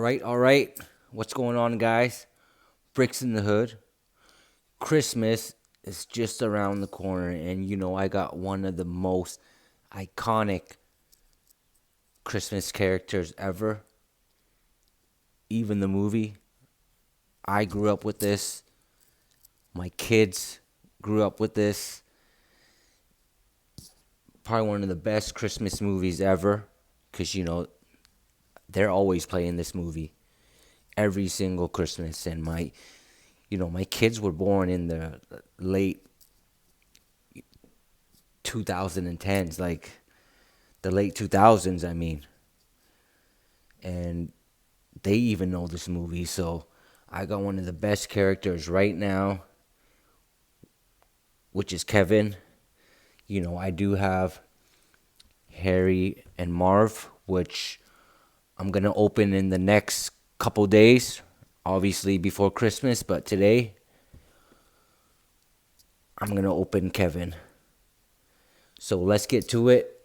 All right. What's going on, guys? Bricks in the Hood. Christmas is just around the corner, and I got one of the most iconic Christmas characters ever. Even the movie. I grew up with this. My kids grew up with this. Probably one of the best Christmas movies ever, because, they're always playing this movie every single Christmas. And my kids were born in the late 2010s, like the late 2000s, I mean. And they even know this movie, so I got one of the best characters right now, which is Kevin. I do have Harry and Marv, which I'm going to open in the next couple days, obviously before Christmas, but today I'm going to open Kevin. So let's get to it,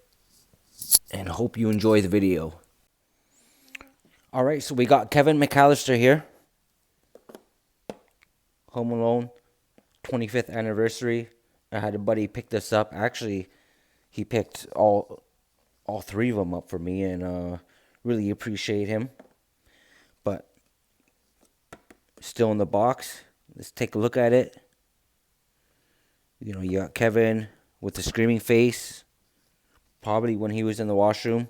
and hope you enjoy the video. Alright, so we got Kevin McAllister here. Home Alone, 25th anniversary. I had a buddy pick this up. Actually, he picked all three of them up for me, and really appreciate him. But still in the box. Let's take a look at it. You got Kevin with the screaming face, probably when he was in the washroom,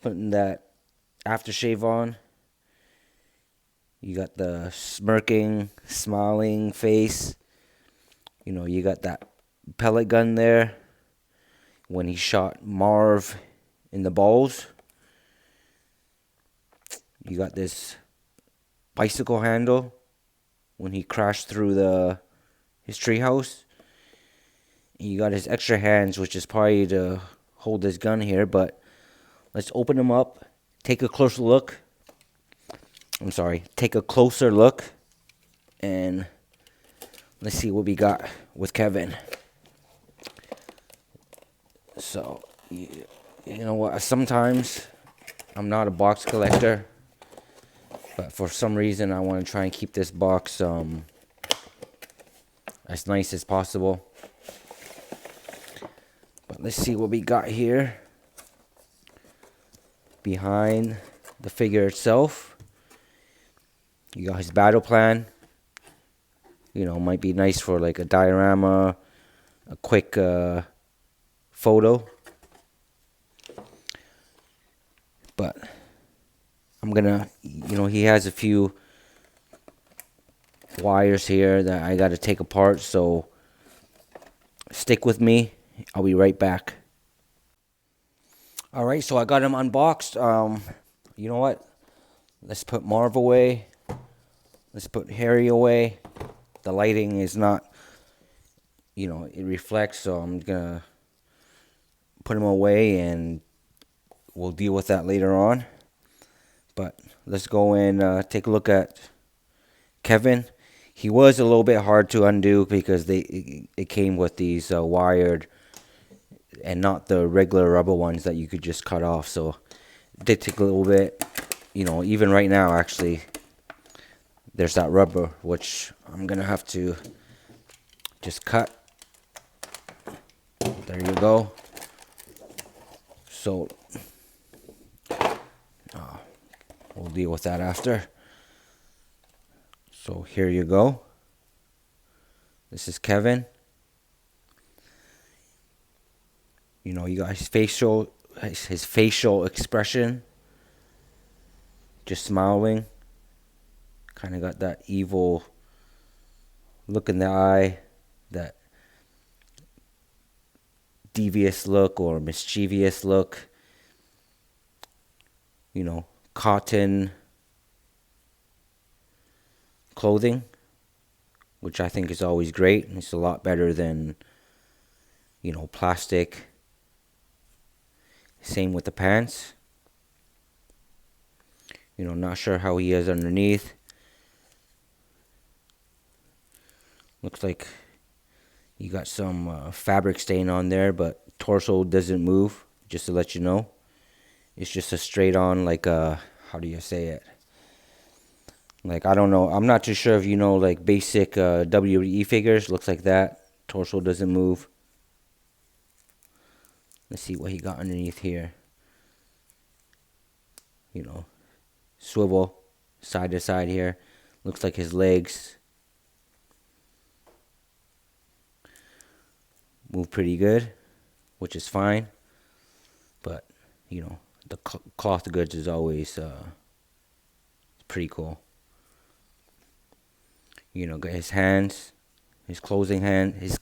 putting that aftershave on. You got the smirking, smiling face. You got that pellet gun there when he shot Marv in the balls. You got this bicycle handle when he crashed through his treehouse. You got his extra hands, which is probably to hold his gun here, but let's open him up, take a closer look. Take a closer look, and let's see what we got with Kevin. So, you know what? Sometimes I'm not a box collector, but for some reason I want to try and keep this box as nice as possible. But let's see what we got here behind the figure itself. You got his battle plan. Might be nice for like a diorama, a quick photo. But I'm gonna, he has a few wires here that I gotta take apart, so stick with me. I'll be right back. Alright, so I got him unboxed. You know what? Let's put Marv away. Let's put Harry away. The lighting is not, it reflects, so I'm gonna put him away and we'll deal with that later on. But let's go and take a look at Kevin. He was a little bit hard to undo because it came with these wired and not the regular rubber ones that you could just cut off. So it did take a little bit. Even right now, actually, there's that rubber, which I'm going to have to just cut. There you go. So, we'll deal with that after. So, here you go. This is Kevin. You got his facial expression. Just smiling. Kind of got that evil look in the eye, that devious look or mischievous look. Cotton clothing, which I think is always great. It's a lot better than, plastic. Same with the pants. Not sure how he is underneath. Looks like you got some fabric stain on there, but torso doesn't move, just to let you know. It's just a straight on, like a, how do you say it? Like, I don't know. I'm not too sure if you know, like, basic WWE figures. Looks like that. Torso doesn't move. Let's see what he got underneath here. You know, swivel side to side here. Looks like his legs move pretty good, which is fine. But, you know, the cloth goods is always pretty cool. You know, got his hands, his closing hands.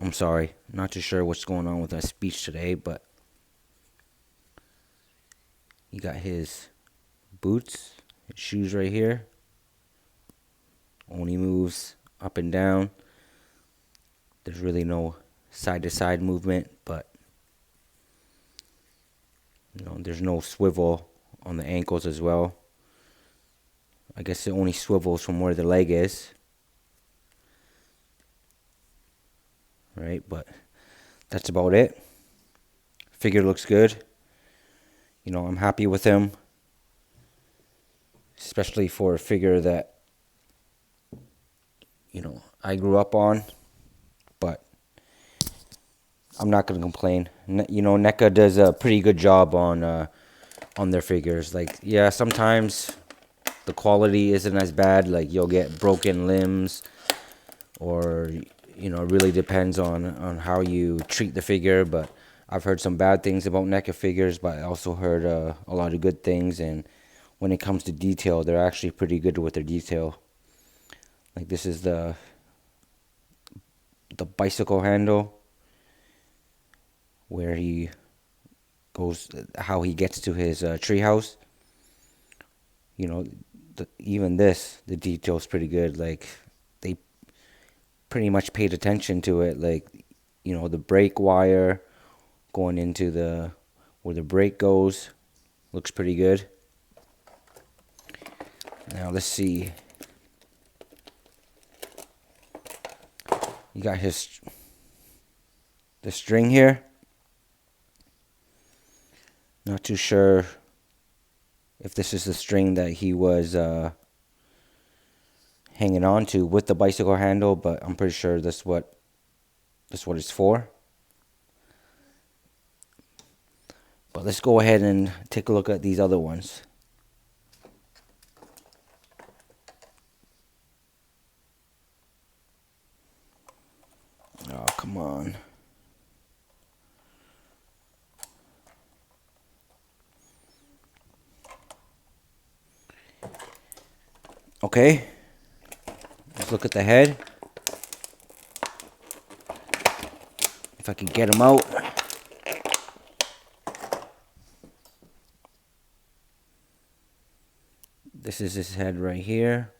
I'm sorry, not too sure what's going on with my speech today, but you got his boots, his shoes right here. Only moves up and down. There's really no side to side movement, but you know, there's no swivel on the ankles as well. I guess it only swivels from where the leg is. Right, but that's about it. Figure looks good. You know, I'm happy with him. Especially for a figure that, you know, I grew up on. But I'm not going to complain. You know, NECA does a pretty good job on their figures. Like, yeah, sometimes the quality isn't as bad. Like, you'll get broken limbs, or you know, it really depends on how you treat the figure. But I've heard some bad things about NECA figures, but I also heard a lot of good things. And when it comes to detail, they're actually pretty good with their detail. Like, this is the bicycle handle, where he goes, how he gets to his treehouse. You know, even the detail's pretty good. Like, they pretty much paid attention to it. Like, you know, the brake wire going into where the brake goes looks pretty good. Now let's see. You got the string here. Not too sure if this is the string that he was hanging on to with the bicycle handle, but I'm pretty sure that's what it's for. But let's go ahead and take a look at these other ones. Oh, come on. Okay. Let's look at the head. If I can get him out. This is his head right here.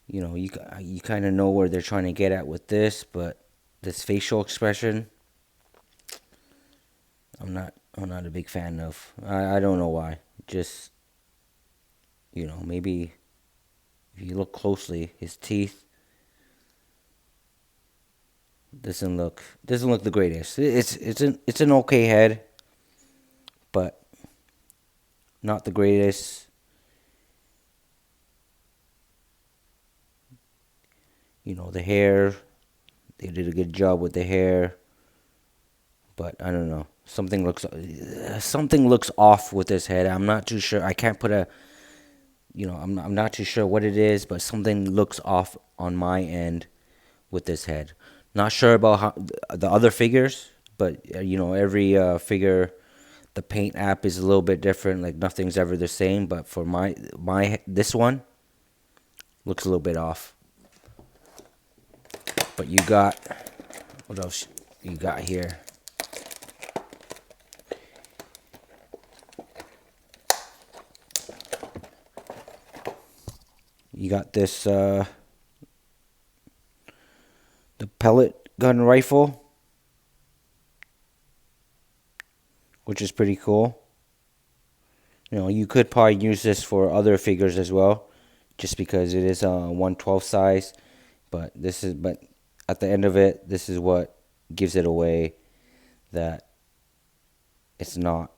You know, you kind of know where they're trying to get at with this, but this facial expression, I'm not a big fan of. I don't know why. Just, you know, maybe if you look closely, his teeth doesn't look the greatest. It's an okay head, but not the greatest. You know, the hair, they did a good job with the hair, but I don't know. Something looks off with this head. I'm not too sure. I can't put a, you know, I'm not too sure what it is, but something looks off on my end with this head. Not sure about how the other figures, but you know, every figure, the paint app is a little bit different. Like, nothing's ever the same, but for this one looks a little bit off. But you got, what else you got here? You got this, the pellet gun rifle, which is pretty cool. You know, you could probably use this for other figures as well, just because it is a 1/12 size. But at the end of it, this is what gives it away that it's not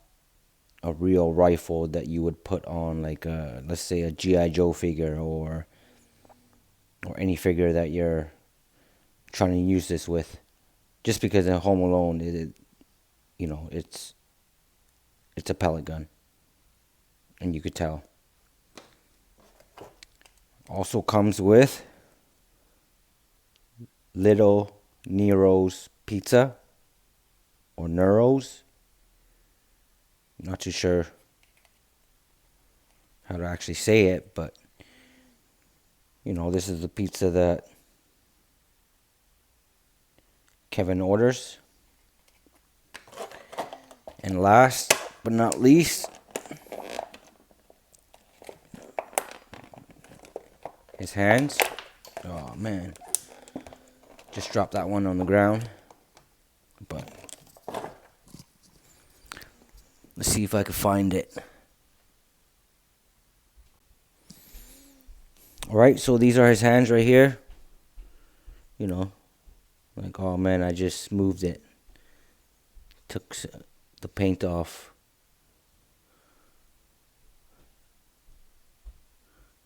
a real rifle that you would put on, like let's say a GI Joe figure, or any figure that you're trying to use this with. Just because in Home Alone, it's a pellet gun, and you could tell. Also comes with Little Nero's Pizza, or Nero's. Not too sure how to actually say it, but this is the pizza that Kevin orders. And last but not least, his hands. Oh man, just dropped that one on the ground. But let's see if I can find it. Alright, so these are his hands right here. Like, oh man, I just moved it. Took the paint off.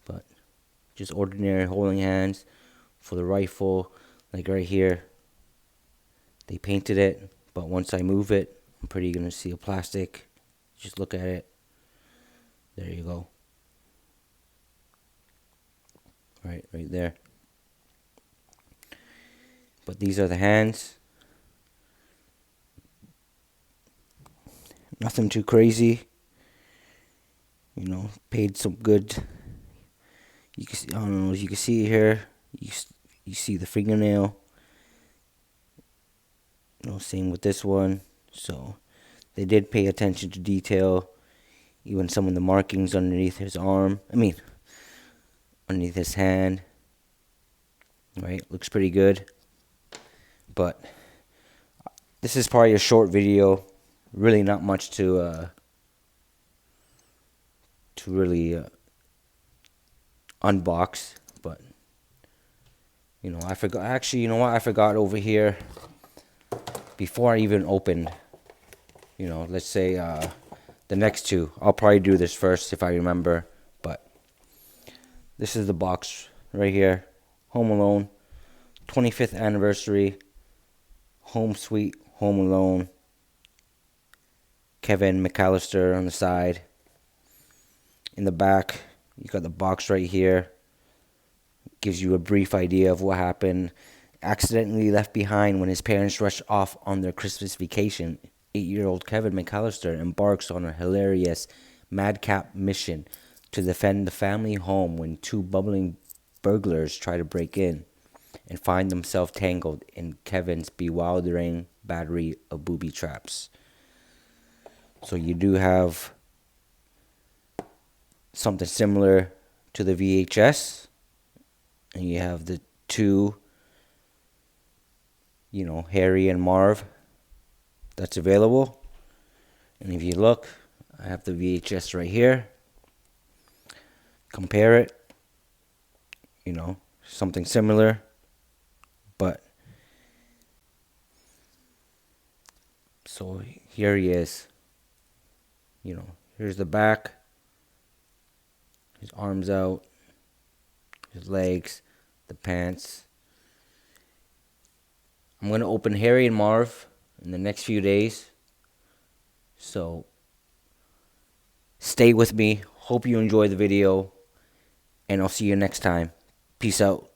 But just ordinary holding hands for the rifle. Like right here, they painted it, but once I move it, I'm pretty gonna see a plastic. Just look at it. There you go. Right there. But these are the hands. Nothing too crazy. Paid some good. You can see, I don't know if you can see here. You see the fingernail. Same with this one. So they did pay attention to detail. Even some of the markings underneath his arm. Underneath his hand. Right, looks pretty good. But this is probably a short video. Really not much to really unbox. But I forgot. Actually, you know what? I forgot over here. Before I even opened, let's say the next two. I'll probably do this first if I remember. But this is the box right here. Home Alone, 25th anniversary. Home Sweet Home Alone. Kevin McAllister on the side. In the back, you got the box right here. Gives you a brief idea of what happened. Accidentally left behind when his parents rushed off on their Christmas vacation. 8-year-old Kevin McAllister embarks on a hilarious madcap mission to defend the family home when two bumbling burglars try to break in and find themselves tangled in Kevin's bewildering battery of booby traps. So you do have something similar to the VHS, and you have the two, Harry and Marv that's available. And if you look, I have the VHS right here. Compare it, something similar, but so here he is. Here's the back, his arms out, his legs, the pants. I'm going to open Harry and Marv in the next few days. So stay with me. Hope you enjoy the video. And I'll see you next time. Peace out.